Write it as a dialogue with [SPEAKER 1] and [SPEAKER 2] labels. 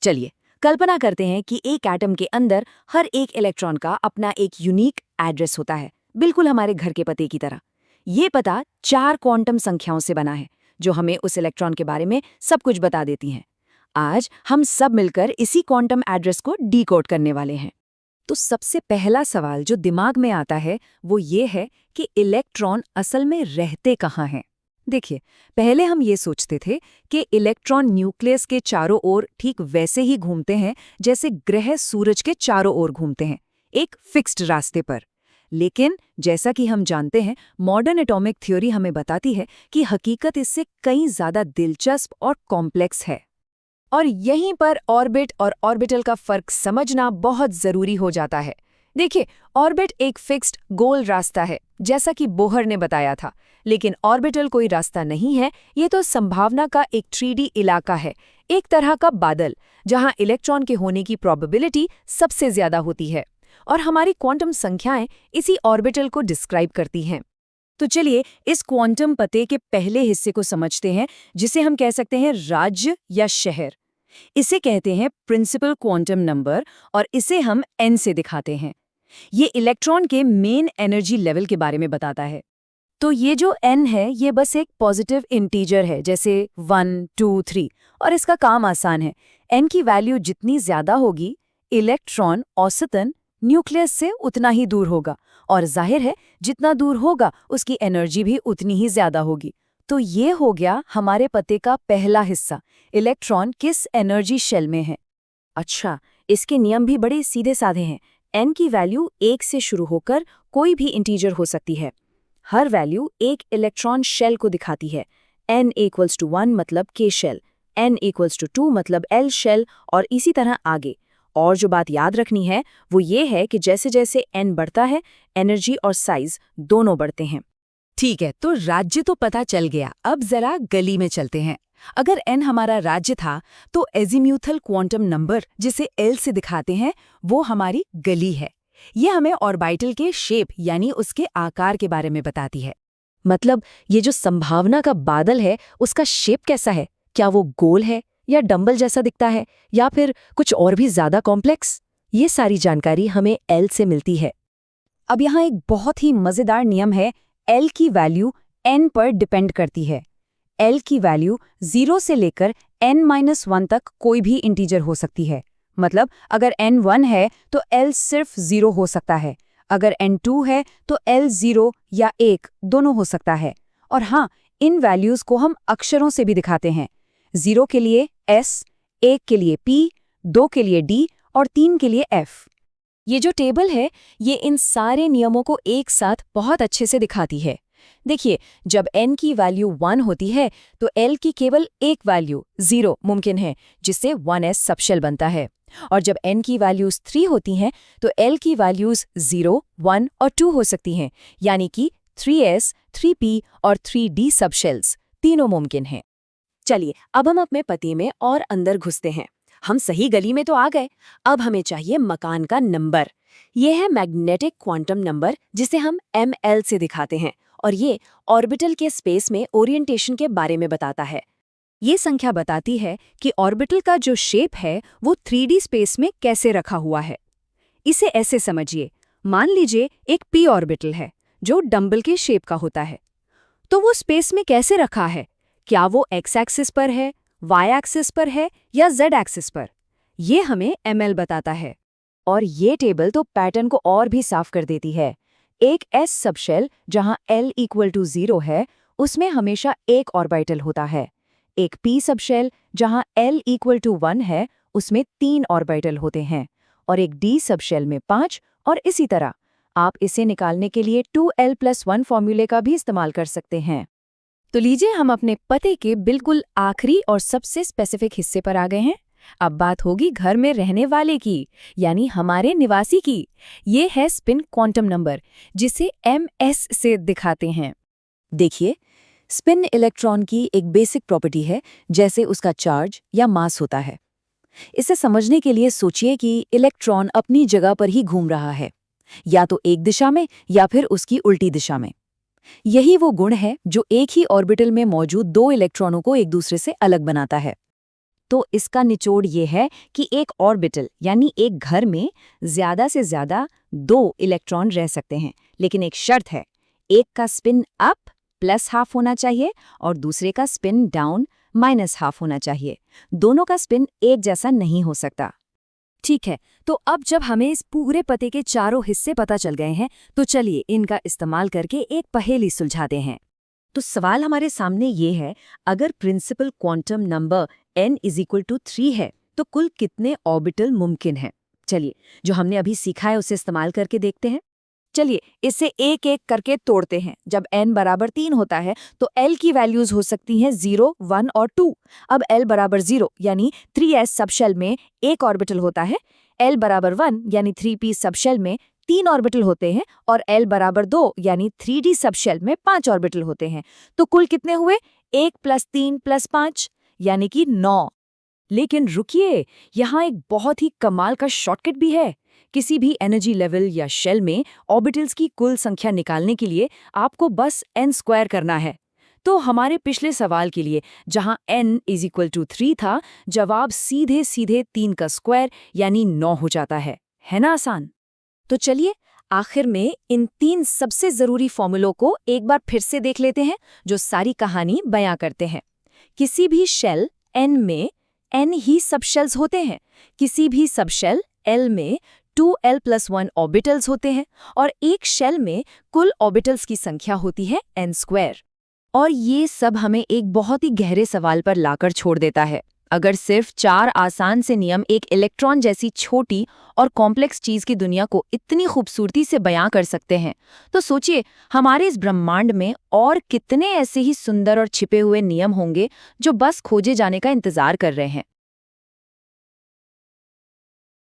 [SPEAKER 1] चलिए कल्पना करते हैं कि एक एटम के अंदर हर एक इलेक्ट्रॉन का अपना एक यूनिक एड्रेस होता है, बिल्कुल हमारे घर के पते की तरह। ये पता 4 क्वांटम संख्याओं से बना है जो हमें उस इलेक्ट्रॉन के बारे में सब कुछ बता देती हैं। आज हम सब मिलकर इसी क्वांटम एड्रेस को डीकोड करने वाले हैं। तो सबसे पहला सवाल जो दिमाग में आता है वो ये है कि इलेक्ट्रॉन असल में रहते कहाँ हैं। देखिए, पहले हम ये सोचते थे कि इलेक्ट्रॉन न्यूक्लियस के चारों ओर ठीक वैसे ही घूमते हैं जैसे ग्रह सूरज के चारों ओर घूमते हैं, एक फिक्स्ड रास्ते पर। लेकिन जैसा कि हम जानते हैं, मॉडर्न एटॉमिक थ्योरी हमें बताती है कि हकीकत इससे कहीं ज़्यादा दिलचस्प और कॉम्प्लेक्स है। और यहीं पर ऑर्बिट और ऑर्बिटल का फर्क समझना बहुत ज़रूरी हो जाता है। देखिए, ऑर्बिट एक फिक्स्ड गोल रास्ता है, जैसा कि बोहर ने बताया था, लेकिन ऑर्बिटल कोई रास्ता नहीं है। ये तो संभावना का एक 3D इलाका है, एक तरह का बादल, जहां इलेक्ट्रॉन के होने की प्रोबेबिलिटी सबसे ज्यादा होती है। और हमारी क्वांटम संख्याएं इसी ऑर्बिटल को डिस्क्राइब करती हैं। तो चलिए इस क्वांटम पते के पहले हिस्से को समझते हैं, जिसे हम कह सकते हैं राज्य या शहर। इसे कहते हैं प्रिंसिपल क्वांटम नंबर, और इसे हम n से दिखाते हैं। ये इलेक्ट्रॉन के मेन एनर्जी लेवल के बारे में बताता है। तो ये जो n है, ये बस एक पॉजिटिव इंटीजर है, जैसे 1, 2, 3, और इसका काम आसान है। n की वैल्यू जितनी ज्यादा होगी, इलेक्ट्रॉन औसतन न्यूक्लियस से उतना ही दूर होगा, और जाहिर है जितना दूर होगा उसकी एनर्जी भी उतनी ही ज्यादा होगी। तो ये हो गया हमारे पते का पहला हिस्सा, इलेक्ट्रॉन किस एनर्जी शेल में है। अच्छा, इसके नियम भी बड़े सीधे साधे हैं। n की वैल्यू 1 से शुरू होकर कोई भी इंटीजर हो सकती है। हर वैल्यू एक इलेक्ट्रॉन शेल को दिखाती है। n = 1 मतलब k शेल, n = 2 मतलब l शेल, और इसी तरह आगे। और जो बात याद रखनी है वो ये है कि जैसे जैसे n बढ़ता है, एनर्जी और साइज दोनों बढ़ते हैं। ठीक है, तो राज्य तो पता चल गया, अब जरा गली में चलते हैं। अगर n हमारा राज्य था, तो एजीम्यूथल क्वांटम नंबर, जिसे l से दिखाते हैं, वो हमारी गली है। ये हमें ऑर्बिटल के शेप यानी उसके आकार के बारे में बताती है। मतलब ये जो संभावना का बादल है, उसका शेप कैसा है? क्या वो गोल है या डंबल जैसा दिखता है, या फिर कुछ और भी ज्यादा कॉम्प्लेक्स? ये सारी जानकारी हमें l से मिलती है। अब यहाँ एक बहुत ही मजेदार नियम है। l की वैल्यू n पर डिपेंड करती है। l की वैल्यू 0 से लेकर n-1 तक कोई भी इंटीजर हो सकती है। मतलब अगर n 1 है तो l सिर्फ 0 हो सकता है, अगर n 2 है तो l 0 या 1 दोनों हो सकता है। और हाँ, इन वैल्यूज को हम अक्षरों से भी दिखाते हैं। 0 के लिए s, 1 के लिए p, 2 के लिए d और 3 के लिए f। ये जो टेबल है, ये इन सारे नियमों को एक साथ बहुत अच्छे से दिखाती है। देखिए, जब n की वैल्यू 1 होती है तो l की केवल एक वैल्यू 0 मुमकिन है, जिससे 1s सबशेल बनता है। और जब n की वैल्यूज 3 होती हैं तो l की वैल्यूज 0, 1 और 2 हो सकती हैं, यानी कि 3s, 3p और 3d सबशेल्स तीनों मुमकिन हैं। चलिए अब हम अपने पते में और अंदर घुसते हैं। हम सही गली में तो आ गए, अब हमें चाहिए मकान का नंबर। ये है मैग्नेटिक क्वांटम नंबर, जिसे हम ml से दिखाते हैं, और ये ऑर्बिटल के स्पेस में ओरिएंटेशन के बारे में बताता है। ये संख्या बताती है कि ऑर्बिटल का जो शेप है वो 3D स्पेस में कैसे रखा हुआ है। इसे ऐसे समझिए, मान लीजिए एक p ऑर्बिटल है जो डंबल के शेप का होता है। तो वो स्पेस में कैसे रखा है? क्या वो x एक्सिस पर है, y एक्सिस पर है या z एक्सिस पर? ये हमें ml बताता है। और ये टेबल तो पैटर्न को और भी साफ कर देती है। एक s सबशेल जहां l = 0 है, उसमें हमेशा एक ऑर्बिटल होता है। एक p सबशेल जहां l = 1 है, उसमें 3 ऑर्बिटल होते हैं। और एक d सबशेल में 5, और इसी तरह। आप इसे निकालने के लिए 2l+1 फॉर्मूले का भी इस्तेमाल कर सकते हैं। तो लीजिए, हम अपने पते के बिल्कुल आखिरी और सबसे स्पेसिफिक हिस्से पर आ गए हैं। अब बात होगी घर में रहने वाले की, यानी हमारे निवासी की। ये है स्पिन क्वांटम नंबर, जिसे ms से दिखाते हैं। देखिए, स्पिन इलेक्ट्रॉन की एक बेसिक प्रॉपर्टी है, जैसे उसका चार्ज या मास होता है। इसे समझने के लिए सोचिए कि इलेक्ट्रॉन अपनी जगह पर ही घूम रहा है, या तो एक दिशा में या फिर उसकी उल्टी दिशा में। यही वो गुण है जो एक ही ऑर्बिटल में मौजूद 2 इलेक्ट्रॉनों को एक दूसरे से अलग बनाता है। तो इसका निचोड़ ये है कि एक ऑर्बिटल यानी एक घर में ज्यादा से ज्यादा 2 इलेक्ट्रॉन रह सकते हैं, लेकिन एक शर्त है, एक का स्पिन अप +½ होना चाहिए और दूसरे का स्पिन डाउन -½ होना चाहिए। दोनों का स्पिन एक जैसा नहीं हो सकता।
[SPEAKER 2] ठीक है, तो अब जब हमें इस पूरे पते के चारों हिस्से पता चल गए हैं, तो चलिए इनका इस्तेमाल करके एक पहेली सुलझाते हैं।
[SPEAKER 1] तो सवाल हमारे सामने ये है, अगर प्रिंसिपल क्वांटम नंबर n = 3 है तो कुल कितने ऑर्बिटल मुमकिन हैं? चलिए, जो हमने अभी सीखा है उसे इस्तेमाल करके देखते हैं। चलिए इसे एक एक करके तोड़ते हैं। जब n बराबर 3 होता है तो l की वैल्यूज हो सकती हैं 0, 1 और 2। अब l बराबर 0 यानी 3s सबशेल में एक ऑर्बिटल होता है, l बराबर 1 यानी 3p सबशेल में 3 ऑर्बिटल होते हैं और l बराबर 2 यानी 3d सबशेल में 5 ऑर्बिटल होते हैं। तो कुल कितने हुए? 1 + 3 + 5 यानी कि 9। लेकिन रुकिए, यहाँ एक बहुत ही कमाल का शॉर्टकट भी है। किसी भी एनर्जी लेवल या शेल में ऑर्बिटल्स की कुल संख्या निकालने के लिए आपको बस n² करना है। तो हमारे पिछले सवाल के लिए जहां n = 3 था, जवाब सीधे सीधे 3 का स्क्वायर यानी 9 हो जाता है ना आसान? तो चलिए आखिर में इन 3 सबसे जरूरी फॉर्मूलों को एक बार फिर से देख लेते हैं, जो सारी कहानी बयां करते हैं। किसी भी शेल n में n ही सबशेल्स होते हैं, किसी भी सबशेल l में 2l+1 ऑर्बिटल्स होते हैं और एक शेल में कुल ऑर्बिटल्स की संख्या होती है n²। और ये सब हमें एक बहुत ही गहरे सवाल पर लाकर छोड़ देता है। अगर सिर्फ 4 आसान से नियम एक इलेक्ट्रॉन जैसी छोटी और कॉम्प्लेक्स चीज की दुनिया को इतनी खूबसूरती से बयां कर सकते हैं, तो सोचिए हमारे इस ब्रह्मांड में और कितने ऐसे ही सुंदर और छिपे हुए नियम होंगे जो बस खोजे जाने का इंतजार कर रहे हैं।